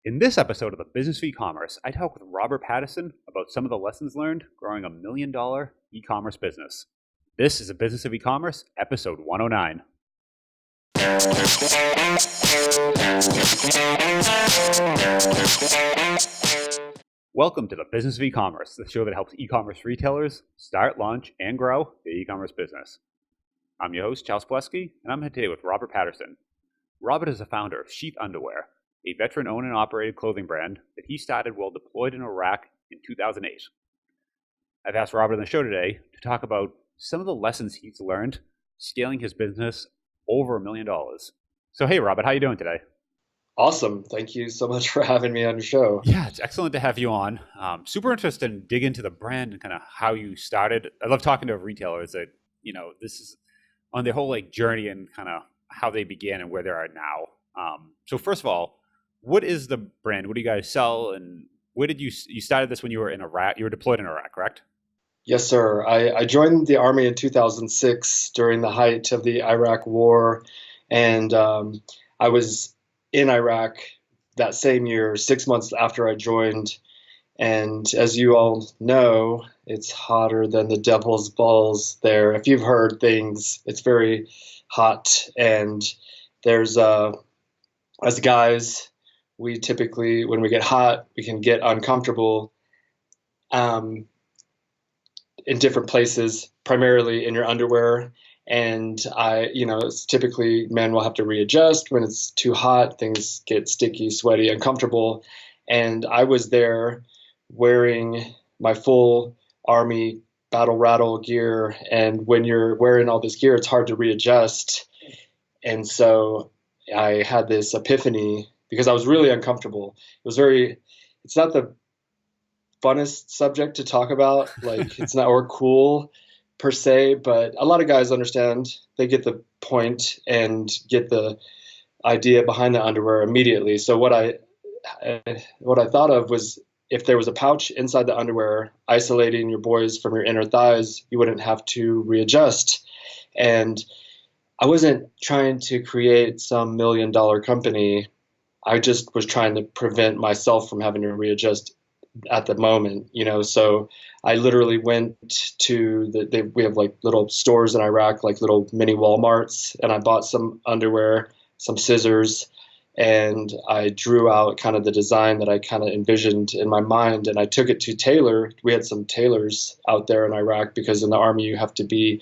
In this episode of the Business of E-commerce, I talk with Robert Patton about some of the lessons learned growing $1 million e-commerce business. This is the Business of E-commerce, episode 109. Welcome to the Business of E-commerce, the show that helps e-commerce retailers start, launch, and grow their e-commerce business. I'm your host, Charles Plesky, and I'm here today with Robert Patton. Robert is the founder of SHEATH Underwear, a veteran-owned and operated clothing brand that he started while deployed in Iraq in 2008. I've asked Robert on the show today to talk about some of the lessons he's learned scaling his business over $1 million. So hey, Robert, how are you doing today? Awesome. Thank you so much for having me on your show. Yeah, it's excellent to have you on. Super interested in dig into the brand and kind of how you started. I love talking to retailers that, this is on their whole journey and kind of how they began and where they are now. So first of all, what is the brand? What do you guys sell? And where did you started this when you were in Iraq? You were deployed in Iraq, correct? Yes, sir. I joined the Army in 2006 during the height of the Iraq War. And I was in Iraq that same year, 6 months after I joined. And as you all know, it's hotter than the devil's balls there. If you've heard things, it's very hot. And there's, as guys, we typically, when we get hot, we can get uncomfortable in different places, primarily in your underwear. And it's typically men will have to readjust when it's too hot. Things get sticky, sweaty, uncomfortable. And I was there wearing my full Army battle rattle gear. And when you're wearing all this gear, it's hard to readjust. And so I had this epiphany because I was really uncomfortable. It's not the funnest subject to talk about, it's not or cool per se, but a lot of guys understand, they get the point and get the idea behind the underwear immediately. So what I thought of was, if there was a pouch inside the underwear isolating your boys from your inner thighs, you wouldn't have to readjust. And I wasn't trying to create some $1 million company. I just was trying to prevent myself from having to readjust at the moment, So I literally went to we have little stores in Iraq, little mini Walmarts, and I bought some underwear, some scissors, and I drew out kind of the design that I kind of envisioned in my mind, and I took it to tailor. We had some tailors out there in Iraq because in the Army you have to be,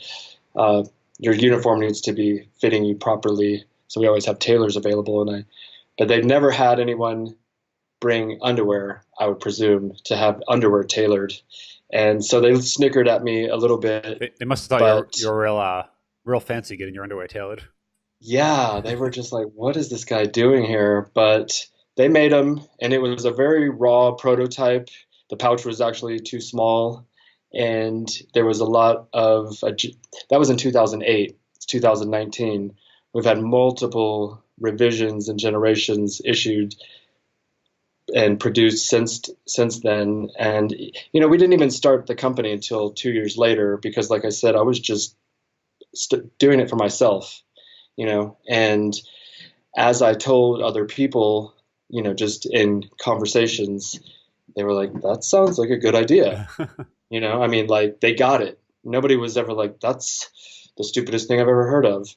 your uniform needs to be fitting you properly. So we always have tailors available, but they've never had anyone bring underwear, I would presume, to have underwear tailored. And so they snickered at me a little bit. They must have thought you were real fancy getting your underwear tailored. Yeah, they were just like, what is this guy doing here? But they made them, and it was a very raw prototype. The pouch was actually too small, and there was a lot of that was in 2008. It's 2019. We've had multiple revisions and generations issued and produced since then. And we didn't even start the company until 2 years later because, like I said, I was just doing it for myself, and as I told other people, just in conversations, they were like, that sounds like a good idea. They got it. Nobody was ever like, that's the stupidest thing I've ever heard of.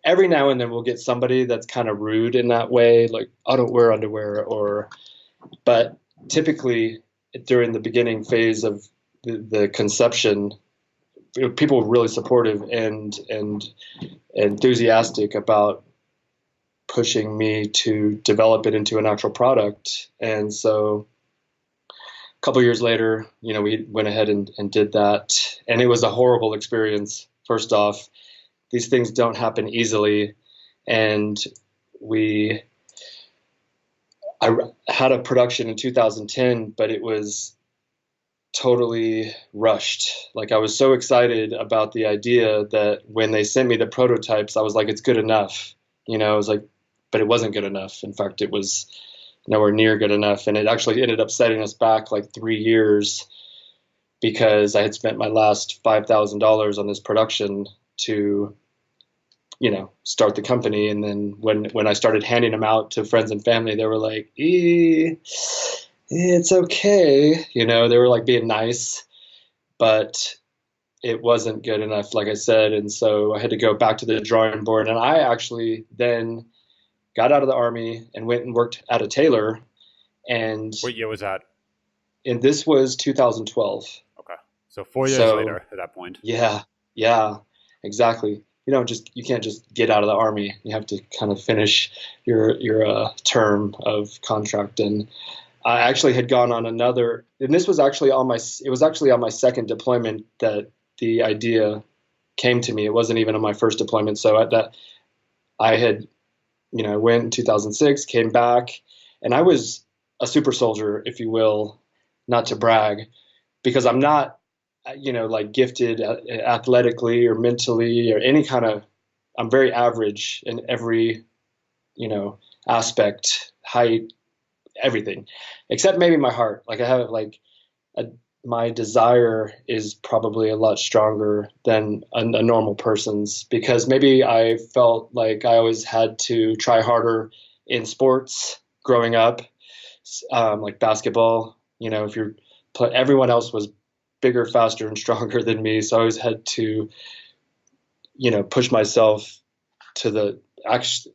Every now and then we'll get somebody that's kind of rude in that way, like, I don't wear underwear, but typically during the beginning phase of the conception, people were really supportive and enthusiastic about pushing me to develop it into an actual product. And so a couple years later, we went ahead and did that. And it was a horrible experience. First off, these things don't happen easily. And I had a production in 2010, but it was totally rushed. I was so excited about the idea that when they sent me the prototypes, I was like, it's good enough. I was like, but it wasn't good enough. In fact, it was nowhere near good enough. And it actually ended up setting us back 3 years because I had spent my last $5,000 on this production to start the company. And then when I started handing them out to friends and family, they were like, it's okay. They were like being nice, but it wasn't good enough, like I said. And so I had to go back to the drawing board. And I actually then got out of the Army and went and worked at a tailor. And, What year was that? and this was 2012. Okay. So 4 years later So at that point. yeah, yeah, exactly. You can't just get out of the Army. You have to kind of finish your term of contract. And I actually had gone on another, and this was actually it was actually on my second deployment that the idea came to me. It wasn't even on my first deployment. So at that, I had, I went in 2006, came back, and I was a super soldier, if you will, not to brag, because I'm not, like gifted athletically or mentally or any kind of, I'm very average in every, aspect, height, everything, except maybe my heart. Like I have like a, my desire is probably a lot stronger than a normal person's, because maybe I felt like I always had to try harder in sports growing up, like basketball. If you're everyone else was bigger, faster, and stronger than me, so I always had to, push myself to the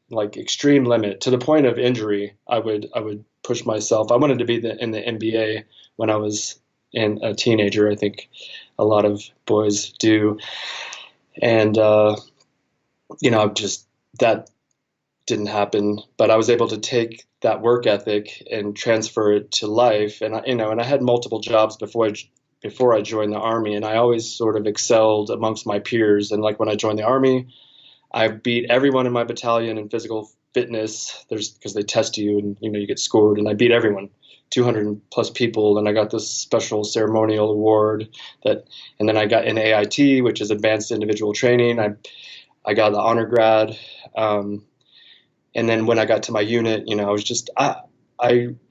like extreme limit, to the point of injury. I would push myself. I wanted to be in the NBA when I was a teenager. I think a lot of boys do, and just that didn't happen. But I was able to take that work ethic and transfer it to life. And I had multiple jobs before I joined the Army, and I always sort of excelled amongst my peers. And like when I joined the Army, I beat everyone in my battalion in physical fitness. Because they test you and you get scored, and I beat everyone, 200 plus people, and I got this special ceremonial award and then I got an AIT, which is Advanced Individual Training. I got the honor grad, and then when I got to my unit, I was just I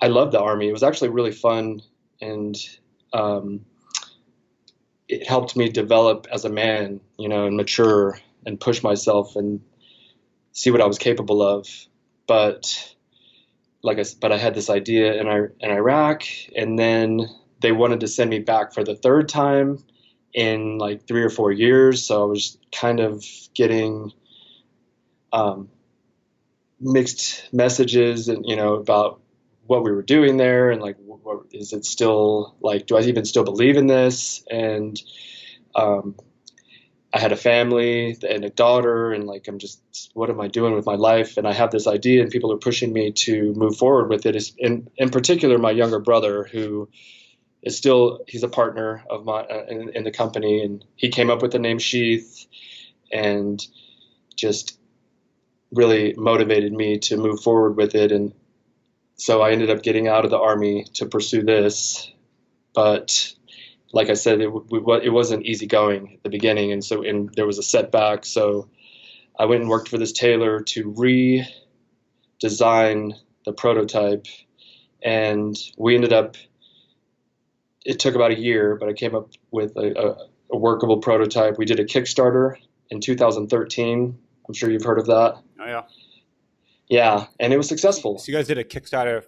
loved the Army. It was actually really fun, and it helped me develop as a man, and mature and push myself and see what I was capable of. But but I had this idea in Iraq, and then they wanted to send me back for the third time in like 3 or 4 years. So I was kind of getting mixed messages, and about what we were doing there, and like, what is it still like? Do I even still believe in this? And I had a family and a daughter, and like, what am I doing with my life? And I have this idea, and people are pushing me to move forward with it. In particular, my younger brother, who is he's a partner of my in the company, and he came up with the name Sheath, and just really motivated me to move forward with it. And so I ended up getting out of the Army to pursue this. But like I said, it wasn't easy going at the beginning, and there was a setback. So I went and worked for this tailor to redesign the prototype, and we ended up. It took about a year, but I came up with a workable prototype. We did a Kickstarter in 2013. I'm sure you've heard of that. Oh yeah. Yeah, and it was successful. So you guys did a Kickstarter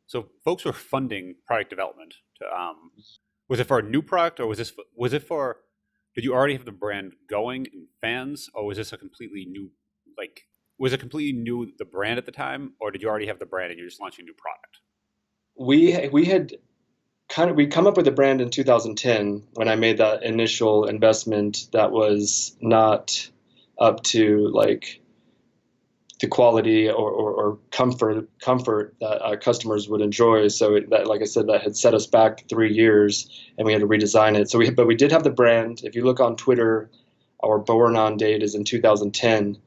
so folks were funding product development. Was it for a new product, or was it for? Did you already have the brand going and fans, or was this a completely new? Like, was it completely new, the brand at the time, or did you already have the brand and you're just launching a new product? We had we come up with a brand in 2010 when I made that initial investment that was not up to like the quality or comfort that our customers would enjoy. So that, like I said, that had set us back 3 years, and we had to redesign it. But we did have the brand. If you look on Twitter, our born on date is in 2010,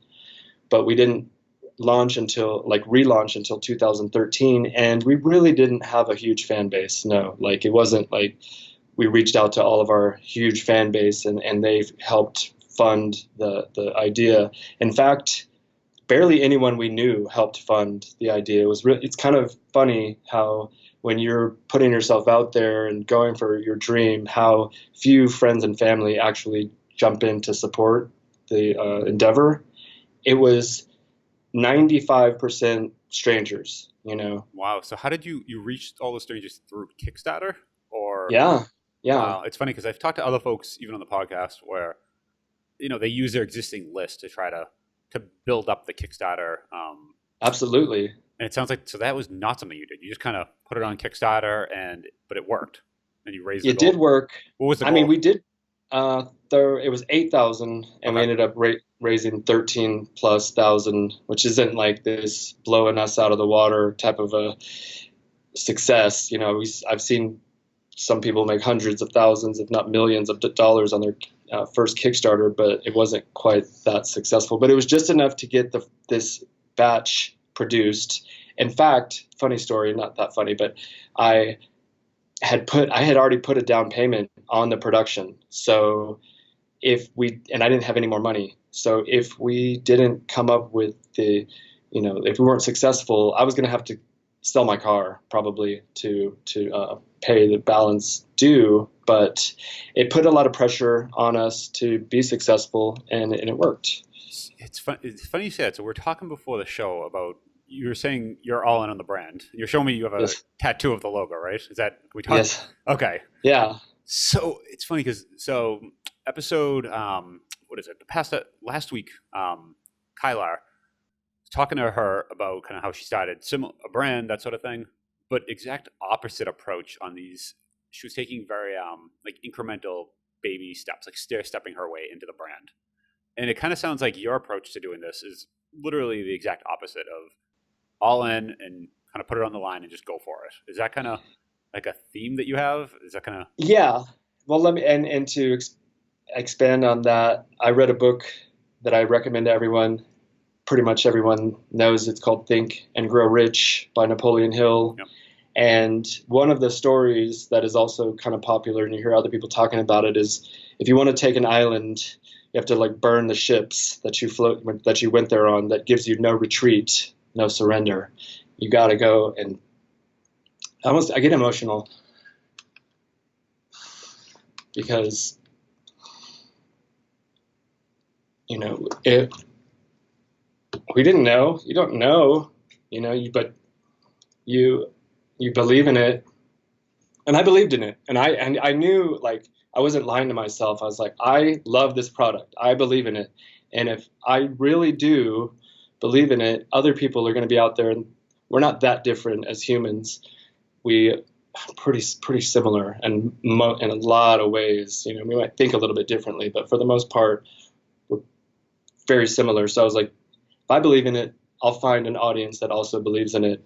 but we didn't relaunch until 2013, and we really didn't have a huge fan base. No, like it wasn't like we reached out to all of our huge fan base, and they've helped fund the idea. In fact, barely anyone we knew helped fund the idea. It's kind of funny how when you're putting yourself out there and going for your dream, how few friends and family actually jump in to support the endeavor. it was 95% strangers, you know. Wow. So how did you reach all those strangers through Kickstarter or? Yeah, yeah, Wow, it's funny because I've talked to other folks even on the podcast where they use their existing list to try to build up the Kickstarter. absolutely. And it sounds like so that was not something you did. You just kind of put it on Kickstarter but it worked, and you raised the It did goal. work. What was the I mean, goal? we did. There it was 8,000, and we Okay, ended up raising 13 plus thousand, which isn't like this blowing us out of the water type of a success. You know, I've seen some people make hundreds of thousands, if not millions of dollars on their first Kickstarter, but it wasn't quite that successful. But it was just enough to get this batch produced. In fact, funny story, not that funny, but I I had already put a down payment on the production. So and I didn't have any more money. So if we didn't come up with if we weren't successful, I was going to have to sell my car probably to pay the balance due. But it put a lot of pressure on us to be successful, and it worked. it's fun. It's funny you said. So we're talking before the show about you were saying you're all in on the brand. You're showing me you have a Yes, tattoo of the logo, right? Is that we talked? yes, Okay. yeah, So it's funny because episode what is it? The past last week, Kylar was talking to her about kind of how she started a brand, that sort of thing, but exact opposite approach on these. She was taking very like incremental baby steps, like stair stepping her way into the brand. And it kind of sounds like your approach to doing this is literally the exact opposite of all in and kind of put it on the line and just go for it. Is that kind of like a theme that you have? Is that kind of yeah. Well, let me and to expand on that, I read a book that I recommend to everyone. Pretty much everyone knows it's called Think and Grow Rich by Napoleon Hill. yep. And one of the stories that is also kind of popular, and you hear other people talking about it, is if you want to take an island, you have to like burn the ships that you went there on. That gives you no retreat, no surrender. You got to go, and I get emotional because it we didn't know. You don't know, but you you believe in it, and I believed in it, and I knew, like, I wasn't lying to myself. I was like, I love this product. I believe in it, and if I really do believe in it, other people are going to be out there, and we're not that different as humans. We pretty similar, and in a lot of ways, we might think a little bit differently, but for the most part, we're very similar. So I was like, if I believe in it, I'll find an audience that also believes in it.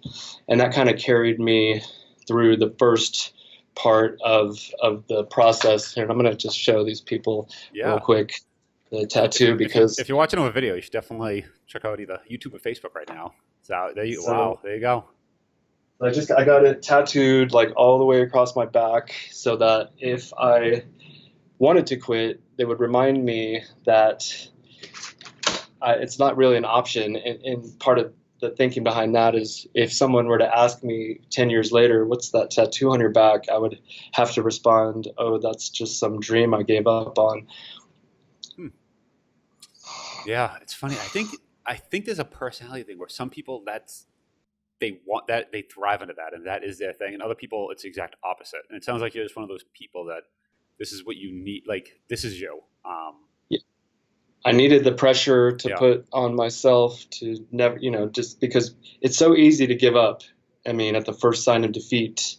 And that kind of carried me through the first part of the process. And I'm going to just show these people real Yeah. quick the So tattoo if because you're watching on a video, you should definitely check out either YouTube or Facebook right now. So so wow, there you go. I got it tattooed like all the way across my back so that if I wanted to quit, they would remind me that it's not really an option. And part of the thinking behind that is if someone were to ask me 10 years later, what's that tattoo on your back? I would have to respond, oh, that's just some dream I gave up on. Hmm. Yeah, it's funny. I think there's a personality thing where some people they want that, they thrive into that, and that is their thing, and other people it's the exact opposite. And it sounds like you're just one of those people that this is what you need. Like this is you. I needed the pressure to Yeah. put on myself to never, just because it's so easy to give up. I mean, at the first sign of defeat,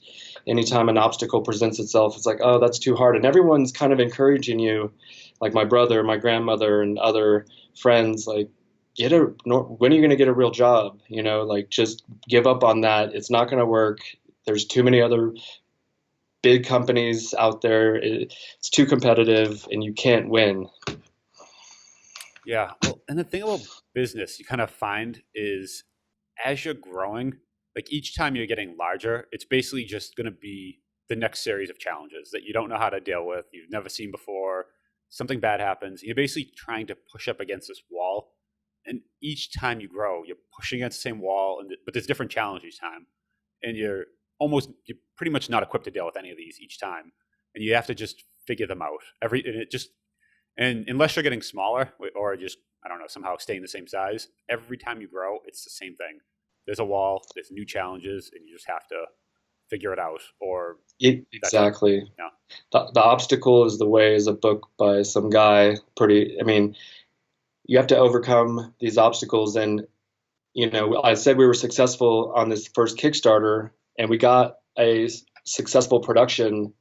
anytime an obstacle presents itself, it's like, oh, that's too hard. And everyone's kind of encouraging you, like my brother, my grandmother, and other friends, like, when are you going to get a real job? Like, just give up on that. It's not going to work. There's too many other big companies out there. It's too competitive, and you can't win. Yeah. Well, and the thing about business you kind of find is as you're growing, like each time you're getting larger, it's basically just going to be the next series of challenges that you don't know how to deal with, you've never seen before. Something bad happens. You're basically trying to push up against this wall. And each time you grow, you're pushing against the same wall, but there's different challenges each time. And you're pretty much not equipped to deal with any of these each time. And you have to just figure them out. And And unless you're getting smaller or just, I don't know, somehow staying the same size, every time you grow, it's the same thing. There's a wall, there's new challenges, and you just have to figure it out. Or that's what, Exactly. yeah. The Obstacle is the Way is a book by some guy. I mean, you have to overcome these obstacles. And, I said we were successful on this first Kickstarter, and we got a successful production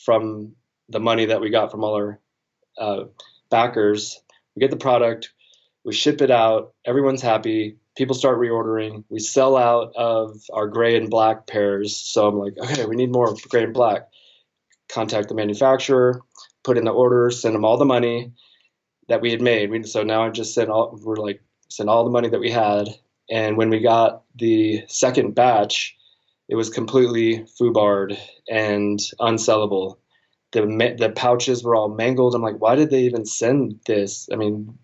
from the money that we got from all our uh, backers. We get the product, we ship it out, everyone's happy. People start reordering. We sell out of our gray and black pairs. So I'm like, okay, we need more gray and black. Contact the manufacturer, put in the order, send them all the money that we had made. So now I just sent all the money that we had. And when we got the second batch, it was completely foobarred and unsellable. The pouches were all mangled. I'm like, why did they even send this? I mean,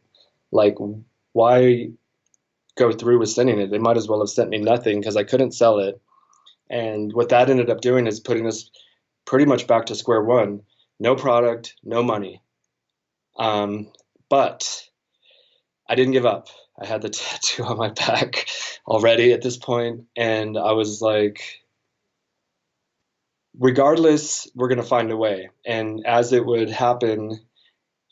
like, why go through with sending it? They might as well have sent me nothing because I couldn't sell it. And what that ended up doing is putting us pretty much back to square one. No product, no money. But I didn't give up. I had the tattoo on my back already at this point, and I was like, regardless, we're going to find a way. And as it would happen,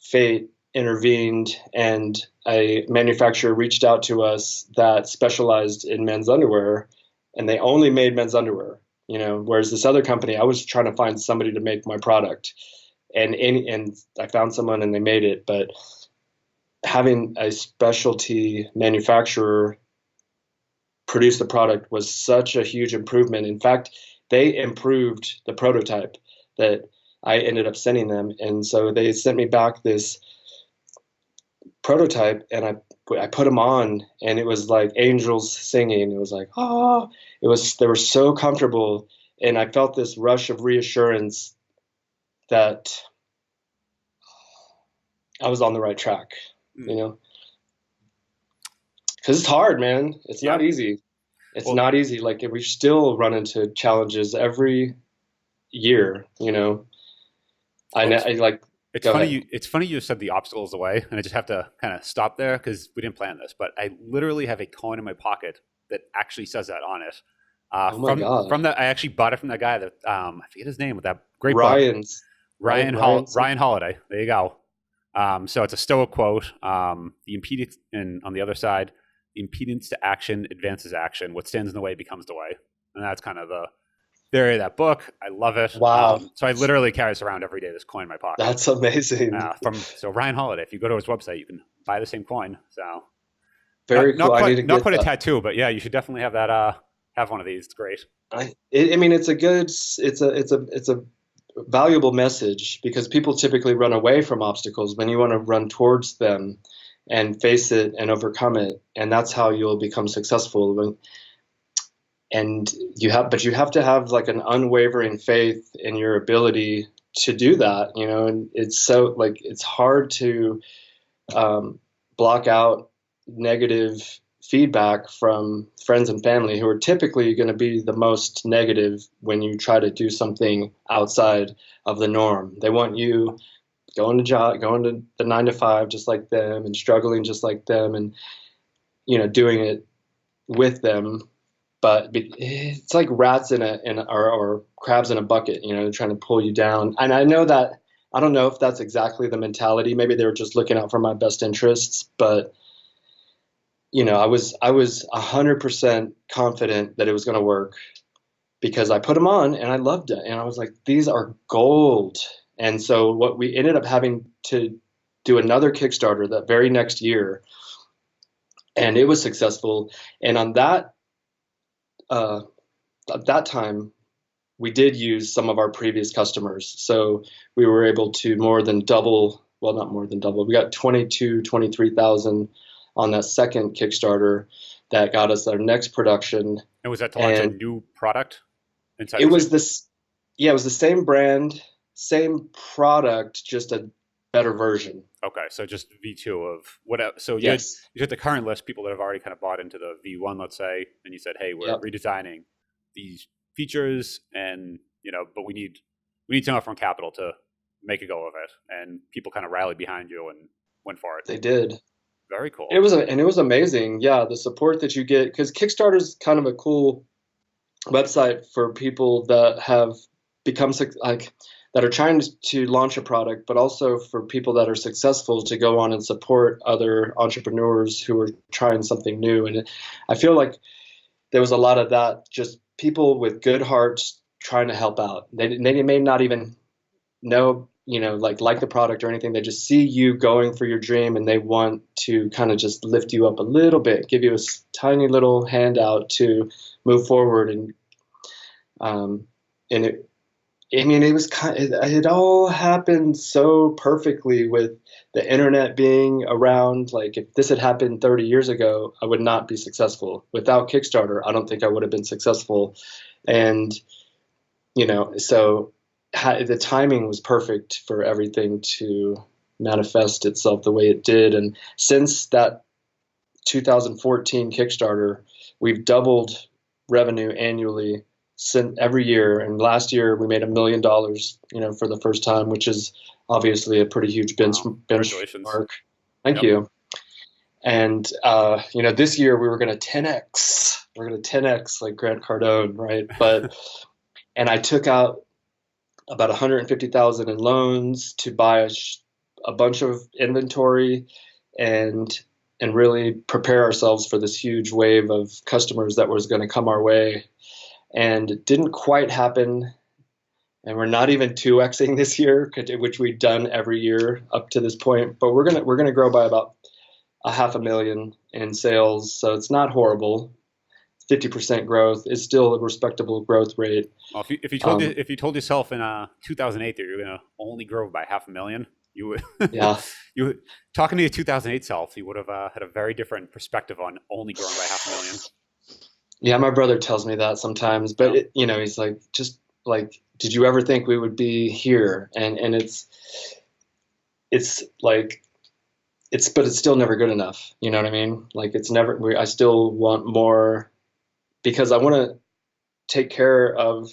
fate intervened, and a manufacturer reached out to us that specialized in men's underwear, and they only made men's underwear. Whereas this other company, I was trying to find somebody to make my product, and I found someone and they made it. But having a specialty manufacturer produce the product was such a huge improvement. In fact, they improved the prototype that I ended up sending them. And so they sent me back this prototype, and I put them on, and it was like angels singing. It was like, oh, they were so comfortable. And I felt this rush of reassurance that I was on the right track, Mm. you know, because it's hard, man. It's Yeah. not easy. It's Well, not easy. Like we still run into challenges every year, I well, know. I like. it's Go funny ahead. you said the obstacle is the way, and I just have to kind of stop there because we didn't plan this, but I literally have a coin in my pocket that actually says that on it. Oh my God, From that, I actually bought it from that guy that I forget his name with that great book, Ryan's right. Ryan's. Ryan Holiday. There you go. So it's a Stoic quote. The impedance, and on the other side, the impedance to action advances action. What stands in the way becomes the way, and that's kind of the theory of that book. I love it. Wow, So I literally carry this around every day. This coin in my pocket. that's amazing. So Ryan Holiday. If you go to his website, you can buy the same coin. So Very cool. I need to not get quite a that. tattoo, but yeah, you should definitely have that. Have one of these. It's great. I mean, it's a valuable message because people typically run away from obstacles when you want to run towards them and face it and overcome it, and that's how you'll become successful. And but you have to have like an unwavering faith in your ability to do that, and it's so like it's hard to block out negative feedback from friends and family who are typically going to be the most negative when you try to do something outside of the norm. They want you going to the 9 to 5 just like them and struggling just like them, and doing it with them. But it's like rats or crabs in a bucket, trying to pull you down. And I don't know if that's exactly the mentality. Maybe they were just looking out for my best interests, but I was 100% confident that it was going to work because I put them on and I loved it. And I was like, these are gold. And so what we ended up having to do another Kickstarter that very next year, and it was successful. And on uh, at that time, we did use some of our previous customers. So we were able to more than double, well, not more than double. We got 23,000 on that second Kickstarter that got us our next production. And was that to launch a And new product inside it the was same? this, yeah, it was the same brand, same product, just a better version. Okay, so just V2 of what? So Yes. you had the current list, people that have already kind of bought into the V1, let's say, and you said, hey, we're Yep. redesigning these features, and but we need some upfront capital to make a go of it, and people kind of rallied behind you and went for it. They did. Very cool. And it was amazing. Yeah, the support that you get, because Kickstarter's kind of a cool website for people that have become like that are trying to launch a product, but also for people that are successful to go on and support other entrepreneurs who are trying something new. And I feel like there was a lot of that, just people with good hearts trying to help out. They may not even know, like the product or anything. They just see you going for your dream, and they want to kind of just lift you up a little bit, give you a tiny little handout to move forward. And it was it all happened so perfectly with the internet being around. Like, if this had happened 30 years ago, I would not be successful. Without Kickstarter, I don't think I would have been successful. And, so the timing was perfect for everything to manifest itself the way it did. And since that 2014 Kickstarter, we've doubled revenue annually every year. And last year we made $1 million, for the first time, which is obviously a pretty huge benchmark. Thank you. And, this year we were going to 10X. We're going to 10X like Grant Cardone, right? And I took out about 150,000 in loans to buy a bunch of inventory and really prepare ourselves for this huge wave of customers that was going to come our way. And it didn't quite happen. And we're not even 2Xing this year, which we've done every year up to this point. But we're gonna grow by about 500,000 in sales. So it's not horrible. 50% growth is still a respectable growth rate. Well, if you told yourself in 2008 that you're gonna only grow by 500,000, you would talking to your 2008 self, you would have had a very different perspective on only growing by 500,000. Yeah, my brother tells me that sometimes, but he's like, just like, did you ever think we would be here? And it's like, but it's still never good enough. You know what I mean? Like, it's never, I still want more, because I want to take care of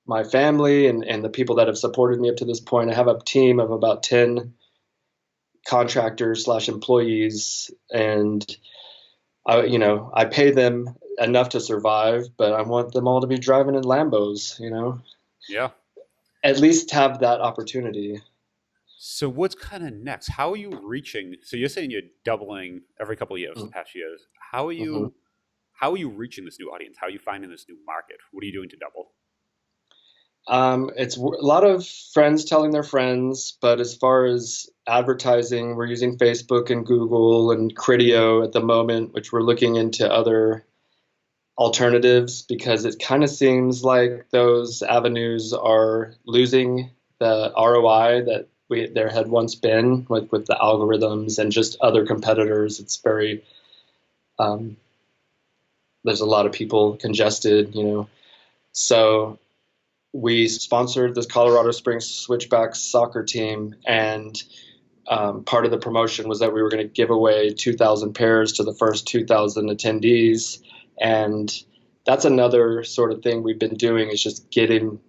my family and the people that have supported me up to this point. I have a team of about 10 contractors / employees, and I pay them enough to survive, but I want them all to be driving in Lambos, Yeah. At least have that opportunity. So what's kind of next? How are you reaching? So you're saying you're doubling every couple of years, the past years. How are you reaching this new audience? How are you finding this new market? What are you doing to double? It's a lot of friends telling their friends, but as far as advertising, we're using Facebook and Google and Criteo at the moment, which we're looking into other alternatives, because it kind of seems like those avenues are losing the ROI that there had once been with the algorithms and just other competitors. It's very, there's a lot of people congested, so we sponsored this Colorado Springs Switchbacks soccer team, and part of the promotion was that we were going to give away 2,000 pairs to the first 2,000 attendees. And that's another sort of thing we've been doing, is just getting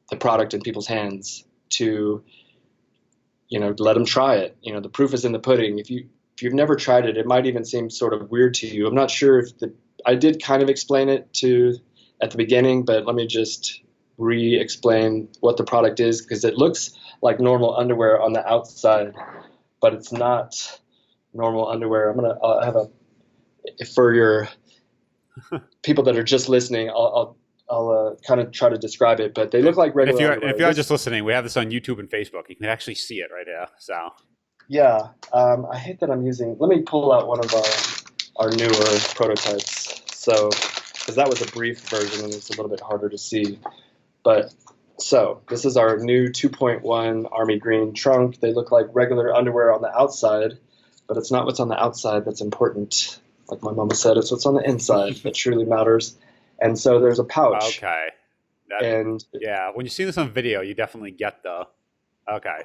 the product in people's hands to, let them try it. The proof is in the pudding. If you've never tried it, it might even seem sort of weird to you. I'm not sure I did kind of explain it at the beginning, but let me just re-explain what the product is, because it looks like normal underwear on the outside, but it's not normal underwear. I'll have for your people that are just listening, I'll kind of try to describe it, but they look like regular underwear. If you're just listening, we have this on YouTube and Facebook. You can actually see it right there. So yeah, I hate that I'm using. Let me pull out one of our newer prototypes. So, because that was a brief version and it's a little bit harder to see. But so this is our new 2.1 Army Green trunk. They look like regular underwear on the outside, but it's not what's on the outside that's important. Like my mama said, it's what's on the inside that truly matters. And so there's a pouch. Okay. Yeah, when you see this on video, you definitely get the, okay.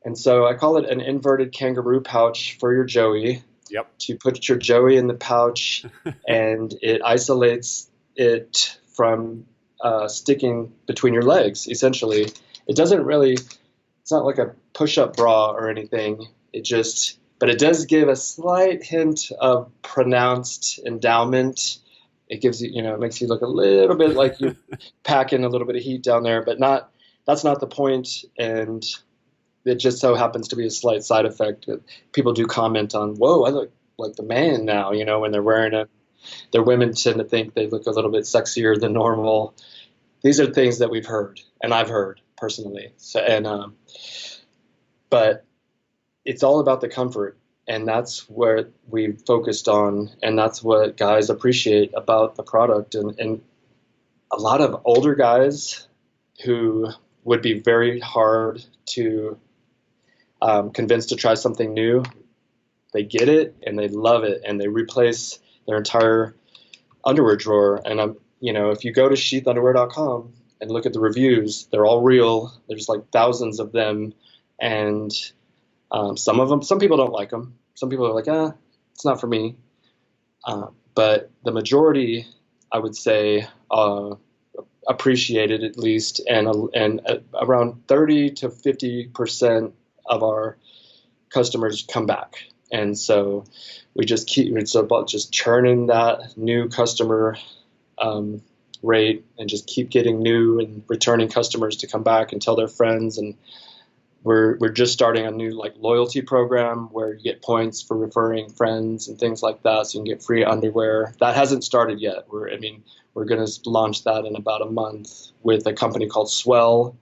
And so I call it an inverted kangaroo pouch for your Joey. Yep. To put your Joey in the pouch, and it isolates it from sticking between your legs, essentially. it doesn't really, it's not like a push-up bra or anything. But it does give a slight hint of pronounced endowment. It gives you, it makes you look a little bit like you're packing a little bit of heat down there, but that's not the point. And it just so happens to be a slight side effect. People do comment on, whoa, I look like the man now, when they're wearing it. Their women tend to think they look a little bit sexier than normal. These are things that we've heard, and I've heard personally. But it's all about the comfort, and that's where we've focused on, and that's what guys appreciate about the product. And a lot of older guys who would be very hard to convince to try something new, they get it and they love it, and they replace their entire underwear drawer. And if you go to sheathunderwear.com and look at the reviews, they're all real. There's like thousands of them, and some people don't like them. Some people are like, it's not for me. But the majority, I would say, appreciate it at least, and around 30 to 50% of our customers come back. And so it's about just churning that new customer rate, and just keep getting new and returning customers to come back and tell their friends. And we're just starting a new loyalty program where you get points for referring friends and things like that, so you can get free underwear. That hasn't started yet. We're going to launch that in about a month with a company called Swell.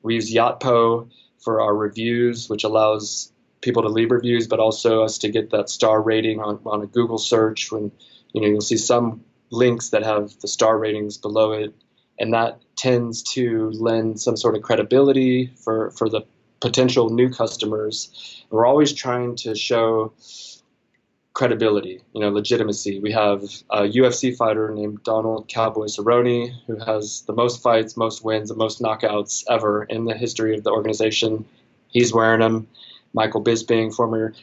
We use Yotpo for our reviews, which allows people to leave reviews, but also us to get that star rating on a Google search. When you'll see some links that have the star ratings below it, and that tends to lend some sort of credibility for the potential new customers. We're always trying to show credibility, legitimacy. We have a UFC fighter named Donald Cowboy Cerrone, who has the most fights, most wins, and most knockouts ever in the history of the organization. He's wearing them. Michael Bisping, former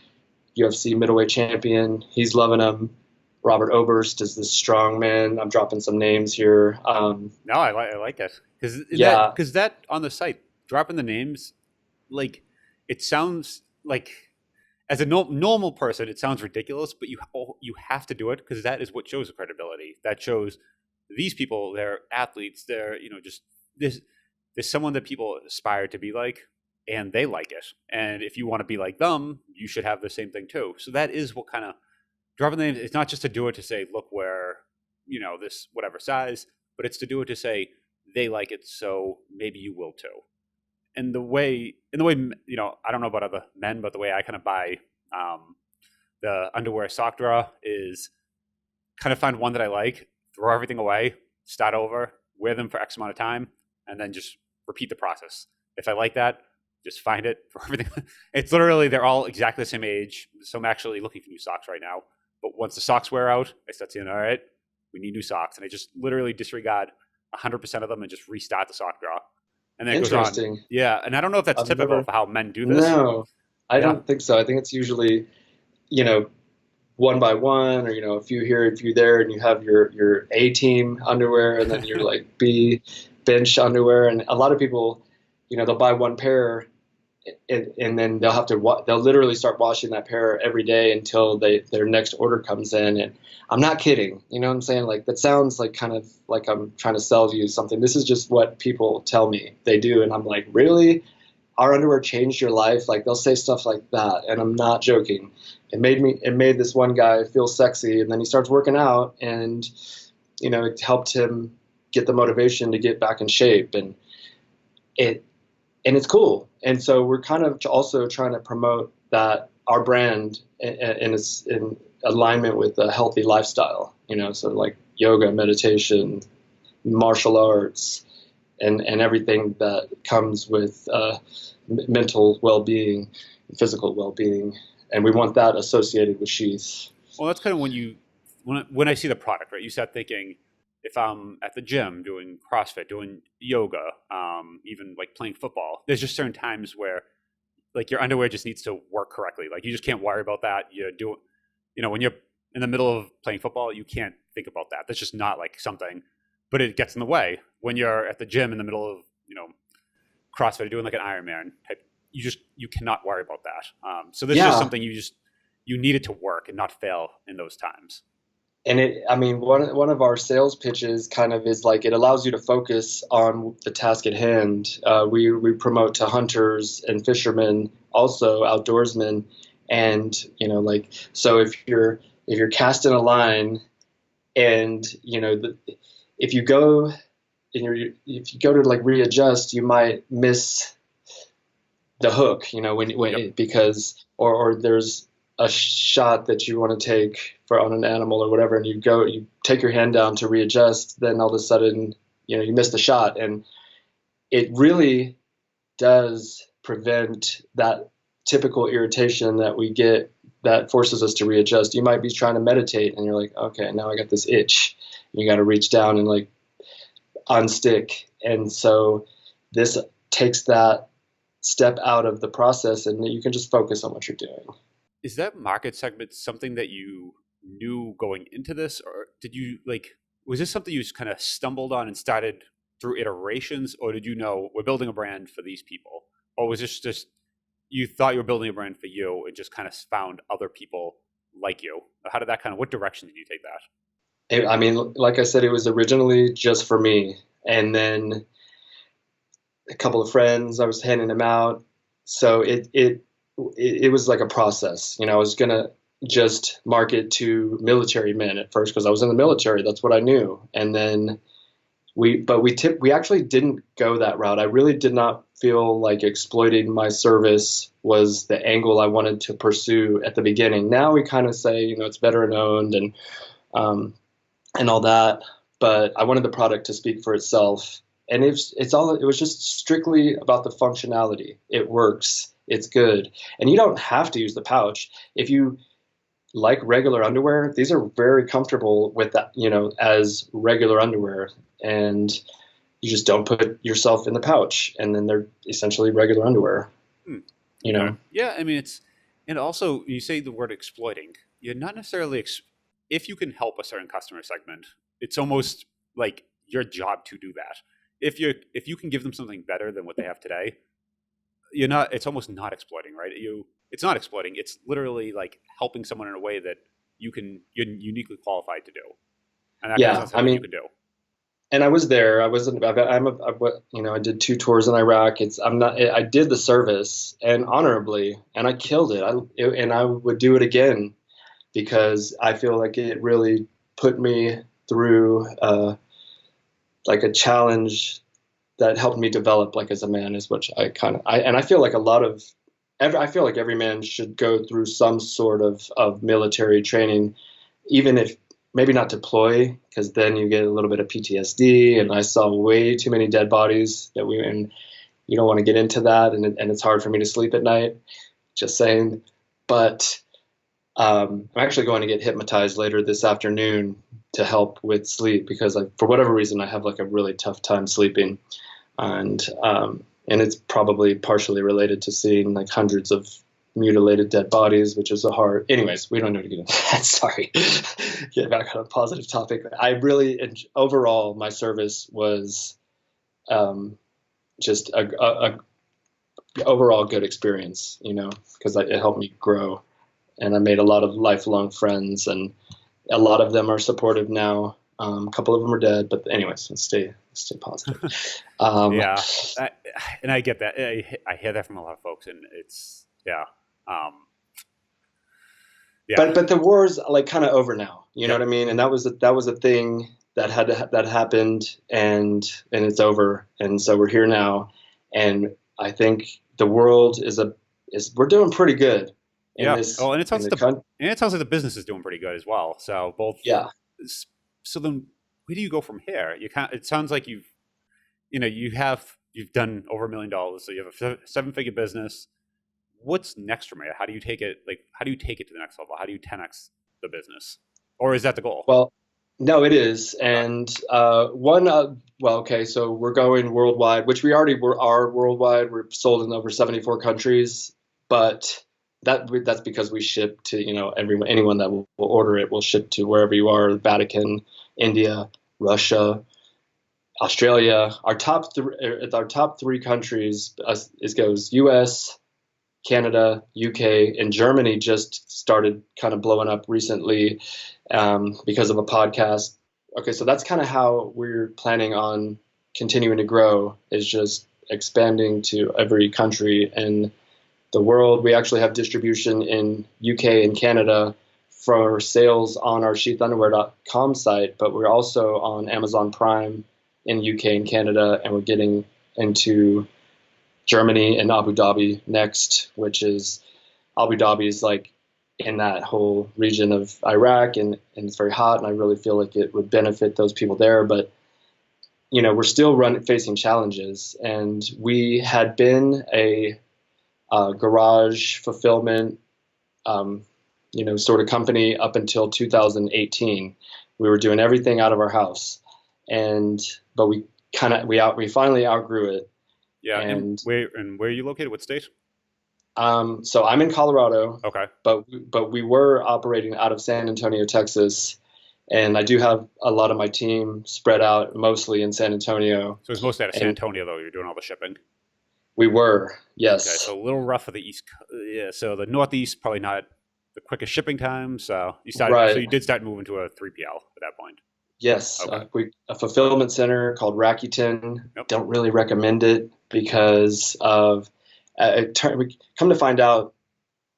UFC middleweight champion, he's loving them. Robert Oberst is this strong man. I'm dropping some names here. No, I like that, because that on the site, dropping the names, it sounds like, as a normal person, it sounds ridiculous, but you have to do it, because that is what shows the credibility. That shows these people, they're athletes, they're just there's someone that people aspire to be like, and they like it. And if you want to be like them, you should have the same thing too. So that is what kind of dropping the names. It's not just to do it to say, look, where this whatever size, but it's to do it to say they like it, so maybe you will too. And the way, I don't know about other men, but the way I kind of buy the underwear sock drawer is kind of find one that I like, throw everything away, start over, wear them for X amount of time, and then just repeat the process. If I like that, just find it, throw everything. It's literally, they're all exactly the same age. So I'm actually looking for new socks right now. But once the socks wear out, I start saying, all right, we need new socks. And I just literally disregard 100% of them and just restart the sock drawer. And then it goes on. Yeah. And I don't know if that's typical for how men do this. No, I don't think so. I think it's usually, one by one, or, a few here, a few there, and you have your A team underwear, and then your B bench underwear. And a lot of people, they'll buy one pair, and then they'll literally start washing that pair every day until their next order comes in. And I'm not kidding. You know what I'm saying? That sounds kind of like I'm trying to sell you something. This is just what people tell me they do. And I'm like, really? Our underwear changed your life? They'll say stuff like that. And I'm not joking. It made this one guy feel sexy. And then he starts working out, and, it helped him get the motivation to get back in shape. And it's cool. And so we're kind of also trying to promote that our brand in alignment with a healthy lifestyle, so yoga, meditation, martial arts, and everything that comes with mental well-being, physical well-being. And we want that associated with Sheath. Well, that's kind of when I see the product, right? You start thinking, if I'm at the gym doing CrossFit, doing yoga, even playing football, there's just certain times where your underwear just needs to work correctly. You just can't worry about that. You do, when you're in the middle of playing football, you can't think about that. That's just not something, but it gets in the way. When you're at the gym in the middle of, CrossFit, doing like an Ironman type, you cannot worry about that. So this is just Yeah. something you need it to work and not fail in those times. And I mean, one of our sales pitches kind of is like it allows you to focus on the task at hand. We promote to hunters and fishermen, also outdoorsmen, and like so if you're casting a line and if you go if you go to like readjust, you might miss the hook, Yep. because or there's a shot that you want to take for on an animal or whatever, and you take your hand down to readjust, then all of a sudden, you miss the shot, and it really does prevent that typical irritation that we get that forces us to readjust. You might be trying to meditate, and you're like, okay, now I got this itch. You got to reach down and like unstick, and so this takes that step out of the process, and you can just focus on what you're doing. Is that market segment something that you knew going into this, or did you like? Was this something you just kind of stumbled on and started through iterations, or did you know we're building a brand for these people, or was this just you thought you were building a brand for you and just kind of found other people like you? How did that kind of? What direction did you take that? I mean, like I said, it was originally just for me, and then a couple of friends, I was handing them out. So it was like a process. I was gonna just market to military men at first because I was in the military. That's what I knew. And then we actually didn't go that route. I really did not feel like exploiting my service was the angle I wanted to pursue at the beginning. Now we kind of say, it's veteran owned um, and all that, but I wanted the product to speak for itself. And it was just strictly about the functionality. It works. It's good. And you don't have to use the pouch. If you like regular underwear, these are very comfortable with that, as regular underwear. And you just don't put yourself in the pouch. And then they're essentially regular underwear, Hmm. you Okay. know? Yeah, I mean it's and also you say the word exploiting. You're not necessarily if you can help a certain customer segment, it's almost like your job to do that. If you can give them something better than what they have today, you're not. It's almost not exploiting, right? It's not exploiting. It's literally like helping someone in a way that you're uniquely qualified to do, and that Yeah. sounds I like what you mean, can do. and I was there. I wasn't. I did 2 tours in Iraq. I'm not. I did the service and honorably, and I killed it. And I would do it again because I feel like it really put me through like a challenge that helped me develop like as a man, is which I feel like I feel like every man should go through some sort of military training, even if maybe not deploy, because then you get a little bit of PTSD. And I saw way too many dead bodies and you don't want to get into that. And it's hard for me to sleep at night, just saying. But I'm actually going to get hypnotized later this afternoon to help with sleep because for whatever reason, I have like a really tough time sleeping. And it's probably partially related to seeing like hundreds of mutilated dead bodies, which is a hard. Anyways, we don't need to get into that. Sorry. Get back on a positive topic. I really overall my service was just a overall good experience, because it helped me grow, and I made a lot of lifelong friends, and a lot of them are supportive now. A couple of them are dead, but anyways, let's stay positive. Yeah, I, and I get that. I hear that from a lot of folks, and it's um, yeah, but the war's like kind of over now. You know yep, what I mean? And that was a thing that happened, and it's over, and so we're here now, and I think the world is we're doing pretty good in yeah. this Oh, and it in sounds the like country. the business is doing pretty good as well. So both. Yeah. So then, where do you go from here? It sounds like you've done over $1 million, so you have a seven-figure business. What's next from it? How do you take it? Like, how do you take it to the next level? How do you 10x the business, or is that the goal? Well, no, it is. Okay. And well, okay, so we're going worldwide, which we already are worldwide. We're sold in over 74 countries, but that's because we ship to, anyone that will order it will ship to wherever you are, Vatican, India, Russia, Australia. Our top three countries goes U.S., Canada, UK, and Germany just started kind of blowing up recently because of a podcast. Okay, so that's kind of how we're planning on continuing to grow, is just expanding to every country in the world. We actually have distribution in UK and Canada for sales on our sheathunderwear.com site, but we're also on Amazon Prime in UK and Canada, and we're getting into Germany and Abu Dhabi next, which is Abu Dhabi is like in that whole region of Iraq, and it's very hot, and I really feel like it would benefit those people there. But we're still facing challenges, and we had been a garage fulfillment, sort of company up until 2018. We were doing everything out of our house, but we finally outgrew it. Yeah, and where are you located? What state? So I'm in Colorado, Okay. but we were operating out of San Antonio, Texas, and I do have a lot of my team spread out mostly in San Antonio. So it's mostly out of San And Antonio, though. You're doing all the shipping. we were, Okay, yes, so a little rough for the yeah, so the Northeast probably not the quickest shipping time. So right, you did start moving to a 3PL at that point. yes. Okay. A fulfillment center called Rakuten. Yep. Don't really recommend it because of we come to find out,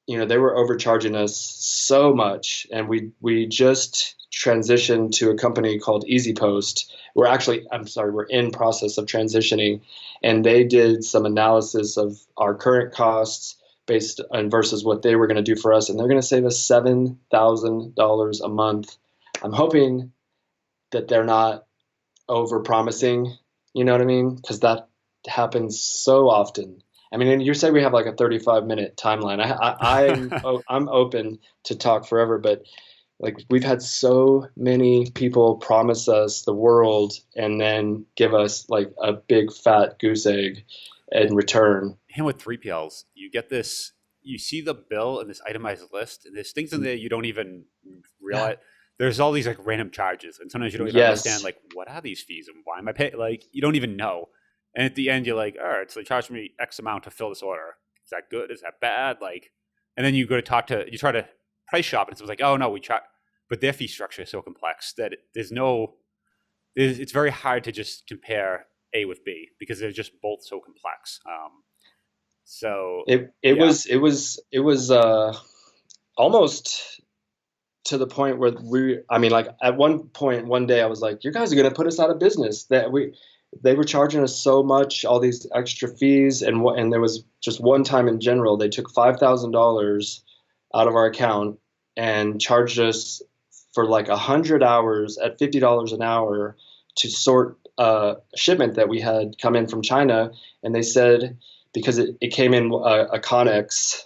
they were overcharging us so much, and we just transitioned to a company called EasyPost. We're in process of transitioning, and they did some analysis of our current costs based on versus what they were going to do for us, and they're going to save us $7,000 a month. I'm hoping that they're not over promising, you know what I mean? Because that happens so often. I mean, and you say we have like a 35-minute timeline. I'm open to talk forever, but like we've had so many people promise us the world and then give us like a big fat goose egg in Well, return. and with 3PLs, you get this. You see the bill and this itemized list, and there's things in there you don't even Yeah. realize. There's all these like random charges, and sometimes you don't even understand Yes. like what are these fees and why am I paying? Like you don't even know. And at the end, you're like, all right, so they charged me X amount to fill this order. Is that good? Is that bad? Like, and then you go to you try to price shop, and it's like, oh no, we try, but their fee structure is so complex that it's very hard to just compare A with B because they're just both so complex. So yeah, It was almost to the point where I mean, like at one point, one day I was like, you guys are going to put us out of business. They were charging us so much, all these extra fees. And there was just one time in general, they took $5,000 out of our account and charged us for like 100 hours at $50 an hour to sort a shipment that we had come in from China. And they said, because it came in a Connex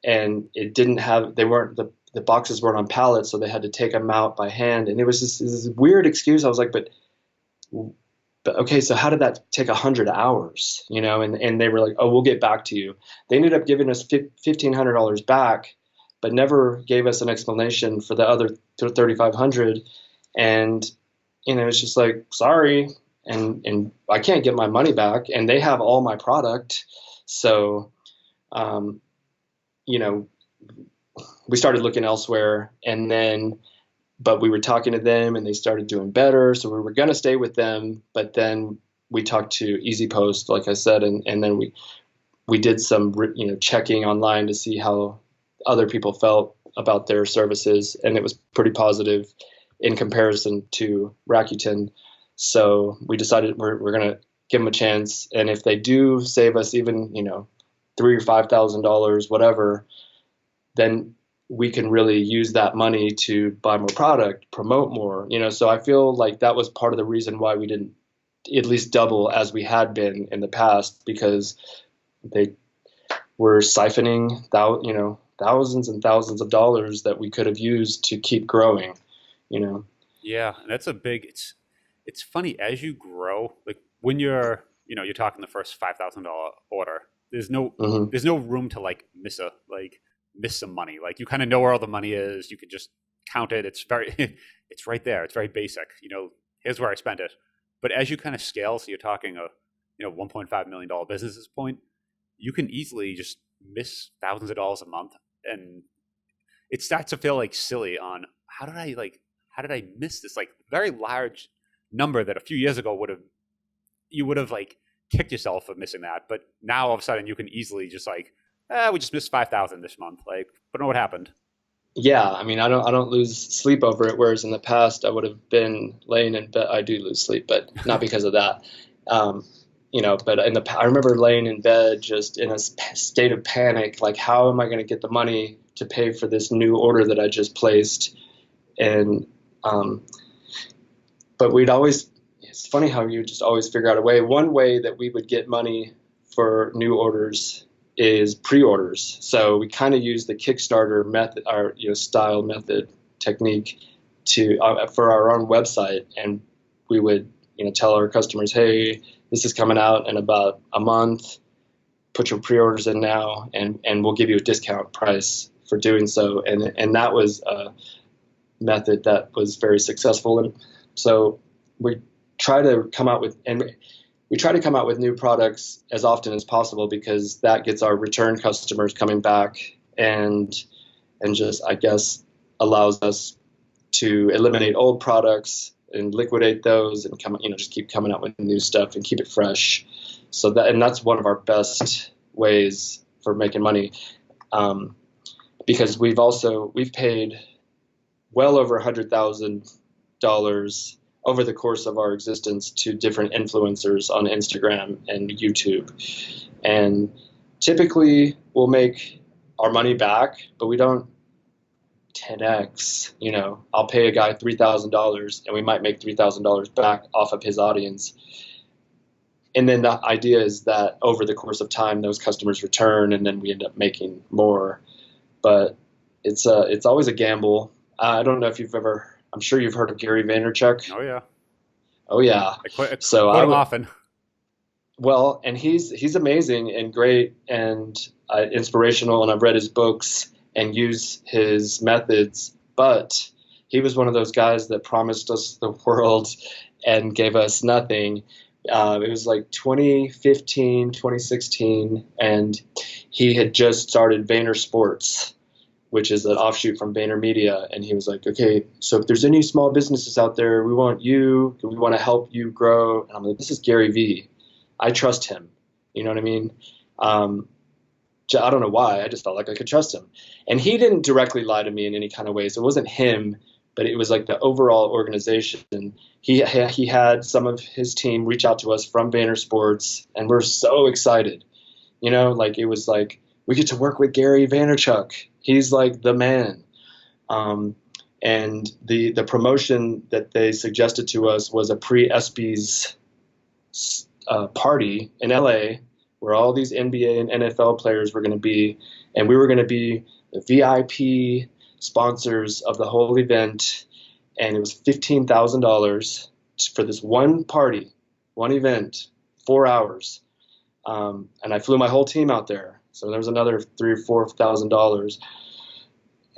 and it didn't have, the boxes weren't on pallets, so they had to take them out by hand. And it was just this weird excuse. I was like, but okay, so how did that take 100 hours? And they were like, oh, we'll get back to you. They ended up giving us $1,500 back, but never gave us an explanation for the other 3,500. And it's just like, sorry, and I can't get my money back, and they have all my product. So, um, you know, we started looking elsewhere, but we were talking to them and they started doing better. So we were going to stay with them, but then we talked to EasyPost, like I said, and then we did some, checking online to see how other people felt about their services. And it was pretty positive in comparison to Rakuten. So we decided we're going to give them a chance. And if they do save us even, $3,000 or $5,000, whatever, then we can really use that money to buy more product, promote more, so I feel like that was part of the reason why we didn't at least double as we had been in the past, because they were siphoning thousands and thousands of dollars that we could have used to keep growing, yeah, that's a big. It's funny as you grow, like when you're talking the first $5,000 order. hmm There's no room to miss some money. Like you kind of know where all the money is. You can just count it. It's very it's right there. It's very basic. Here's where I spent it. But as you kind of scale, so you're talking a $1.5 million business at this point, you can easily just miss thousands of dollars a month, and it starts to feel like silly on how did I miss this like very large number that a few years ago would have like kicked yourself for missing that, but now all of a sudden you can easily just like, we just missed 5,000 this month, like, but know what happened. Yeah, I mean, I don't lose sleep over it. Whereas in the past, I would have been laying in bed. I do lose sleep, but not because of that. Um, but I remember laying in bed just in a state of panic, like, how am I going to get the money to pay for this new order that I just placed? And um, but it's funny how you just always figure out a way. One way that we would get money for new orders is pre-orders. So we kind of use the Kickstarter method, our style method technique to for our own website, and we would tell our customers, hey, this is coming out in about a month. Put your pre-orders in now, and we'll give you a discount price for doing so. And that was a method that was very successful. And so we try to come out with new products as often as possible, because that gets our return customers coming back, and just, I guess, allows us to eliminate old products and liquidate those, and just keep coming out with new stuff and keep it fresh. So that's one of our best ways for making money, because we've paid well over $100,000 over the course of our existence to different influencers on Instagram and YouTube. And typically we'll make our money back, but we don't 10x. I'll pay a guy $3,000 and we might make $3,000 back off of his audience. And then the idea is that over the course of time, those customers return, and then we end up making more. But it's always a gamble. I don't know if I'm sure you've heard of Gary Vaynerchuk. Oh yeah. Oh yeah. I quote So him often. Well, and he's amazing and great and inspirational, and I've read his books and used his methods. But he was one of those guys that promised us the world and gave us nothing. It was like 2015, 2016, and he had just started Vayner Sports, which is an offshoot from VaynerMedia. And he was like, okay, so if there's any small businesses out there, we want to help you grow. And I'm like, this is Gary V. I trust him. You know what I mean? I don't know why. I just felt like I could trust him. And he didn't directly lie to me in any kind of way. So it wasn't him, but it was like the overall organization. He had some of his team reach out to us from Vayner Sports, and we're so excited. Like, it was like, we get to work with Gary Vaynerchuk. He's like the man. And the promotion that they suggested to us was a pre-ESPYs party in LA, where all these NBA and NFL players were going to be, and we were going to be the VIP sponsors of the whole event. And it was $15,000 for this one party, one event, 4 hours. And I flew my whole team out there. So there was another $3,000 or $4,000.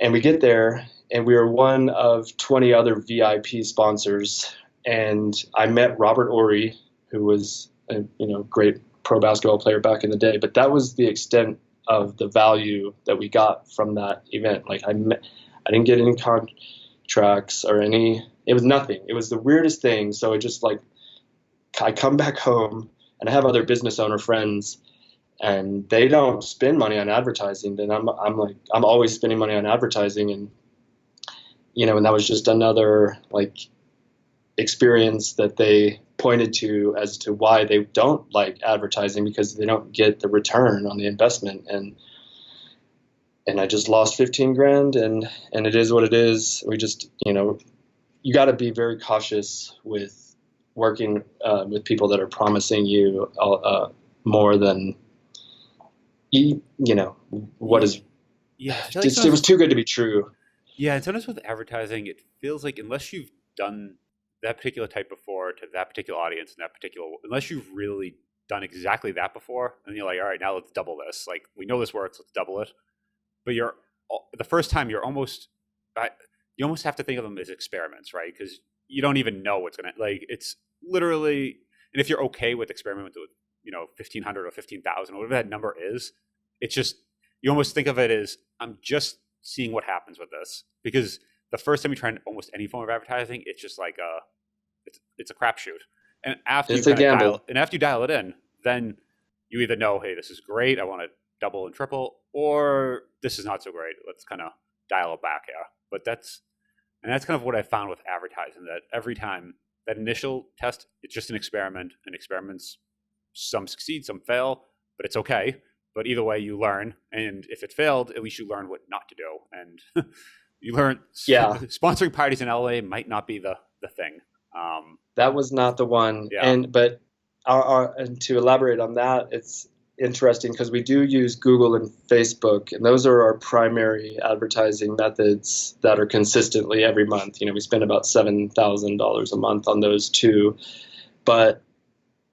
And we get there, and we were one of 20 other VIP sponsors. And I met Robert Ory, who was a great pro basketball player back in the day. But that was the extent of the value that we got from that event. Like, I didn't get any contracts or any. It was nothing. It was the weirdest thing. So it just, like, I come back home, and I have other business owner friends, and they don't spend money on advertising. Then I'm always spending money on advertising, and and that was just another, like, experience that they pointed to as to why they don't like advertising, because they don't get the return on the investment. And I just lost 15 grand, and it is what it is. We just, you got to be very cautious with working with people that are promising you more than what is. Yeah, I feel like it was too good to be true. Yeah, and sometimes with advertising, it feels like unless you've done that particular type before to that particular audience and that particular, unless you've really done exactly that before, and you're like, all right, now let's double this. Like, we know this works, let's double it. But the first time you almost have to think of them as experiments, right? Because you don't even know what's gonna, like, it's literally, and if you're okay with experimenting with, 1,500 or 15,000, whatever that number is, it's just, you almost think of it as, I'm just seeing what happens with this. Because the first time you try almost any form of advertising, it's just like it's a crapshoot. And after It's you a kind of gamble. dial it in, then you either know, hey, this is great, I want to double and triple, or this is not so great. Let's kind of dial it back here. But that's kind of what I found with advertising, that every time that initial test, it's just an experiment, and experiments, some succeed, some fail, but it's okay. But either way, you learn, and if it failed, at least you learn what not to do. And you learn Yeah, sponsoring parties in LA might not be the thing. that was not the one. Yeah. But and to elaborate on that, it's interesting because we do use Google and Facebook, and those are our primary advertising methods that are consistently every month. We spend about $7,000 a month on those two. But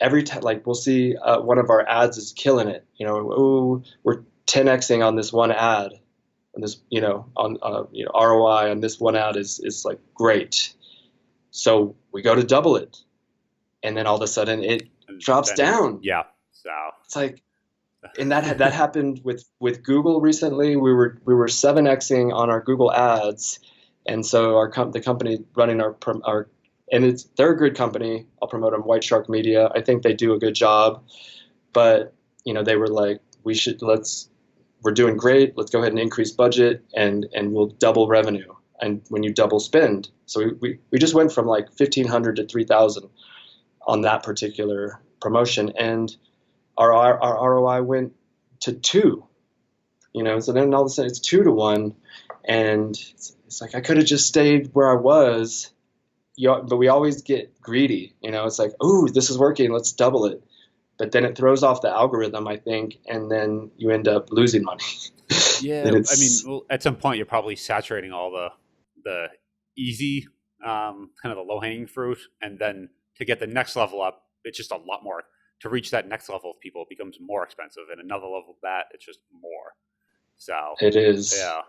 every time, like, we'll see one of our ads is killing it. Oh, we're 10xing on this one ad, and this, on ROI on this one ad is like great. So we go to double it, and then all of a sudden it drops down. Yeah. So it's like, and that happened with Google recently. We were 7xing on our Google ads, and so the company running our and they're a good company. I'll promote them, White Shark Media. I think they do a good job, but they were like, we're doing great. Let's go ahead and increase budget, and we'll double revenue. And when you double spend, so we just went from like 1,500 to 3,000 on that particular promotion, and our ROI went to 2. So then all of a sudden it's 2 to 1, and it's like I could have just stayed where I was. But we always get greedy. It's like, oh, this is working, let's double it. But then it throws off the algorithm, I think, and then you end up losing money. Yeah, I mean, at some point you're probably saturating all the easy, kind of the low-hanging fruit, and then to get the next level up, it's just a lot more. To reach that next level of people, it becomes more expensive, and another level of that, it's just more. So it is. Yeah.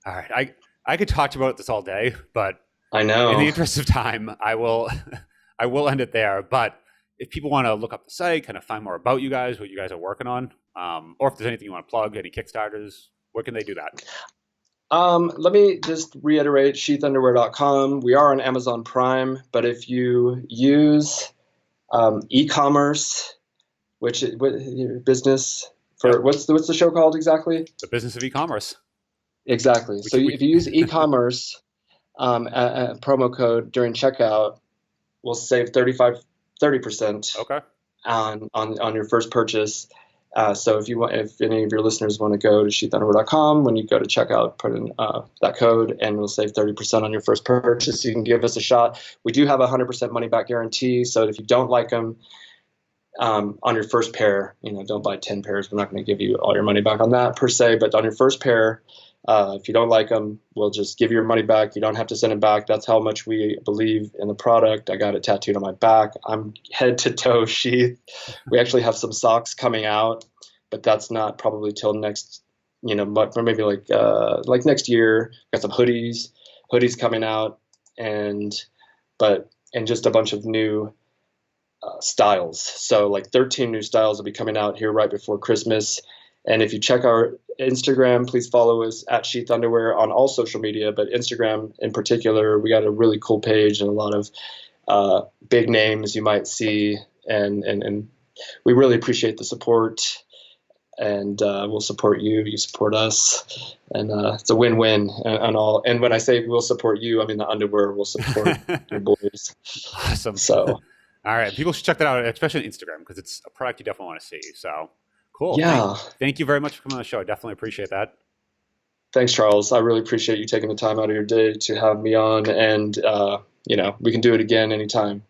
All right, I could talk to you about this all day, but I know, in the interest of time, I will end it there. But if people want to look up the site, kind of find more about you guys, what you guys are working on, or if there's anything you want to plug, any Kickstarters, where can they do that? Let me just reiterate, sheathunderwear.com. We are on Amazon Prime, but if you use eCommerce, which business for what's the show called exactly? The Business of eCommerce. Exactly. So if you use eCommerce a promo code during checkout, we'll save 30% okay. on your first purchase. So if any of your listeners want to go to sheathunderwear.com, when you go to checkout, put in that code, and we'll save 30% on your first purchase. You can give us a shot. We do have a 100% money back guarantee. So if you don't like them on your first pair, don't buy 10 pairs. We're not going to give you all your money back on that per se, but on your first pair, if you don't like them, we'll just give you your money back. You don't have to send it back. That's how much we believe in the product. I got it tattooed on my back. I'm head to toe sheath. We actually have some socks coming out, but that's not probably till next, or maybe like next year. Got some hoodies coming out, and just a bunch of new styles. So like 13 new styles will be coming out here right before Christmas. And if you check our Instagram, please follow us at Sheath Underwear on all social media, but Instagram in particular, we got a really cool page and a lot of big names you might see. And we really appreciate the support, and we'll support you. You support us, and it's a win-win on all. And when I say we'll support you, I mean the underwear will support your boys. Awesome. So, all right, people should check that out, especially on Instagram, because it's a product you definitely want to see. So. Cool. Yeah. Thank you very much for coming on the show. I definitely appreciate that. Thanks, Charles. I really appreciate you taking the time out of your day to have me on, and we can do it again anytime.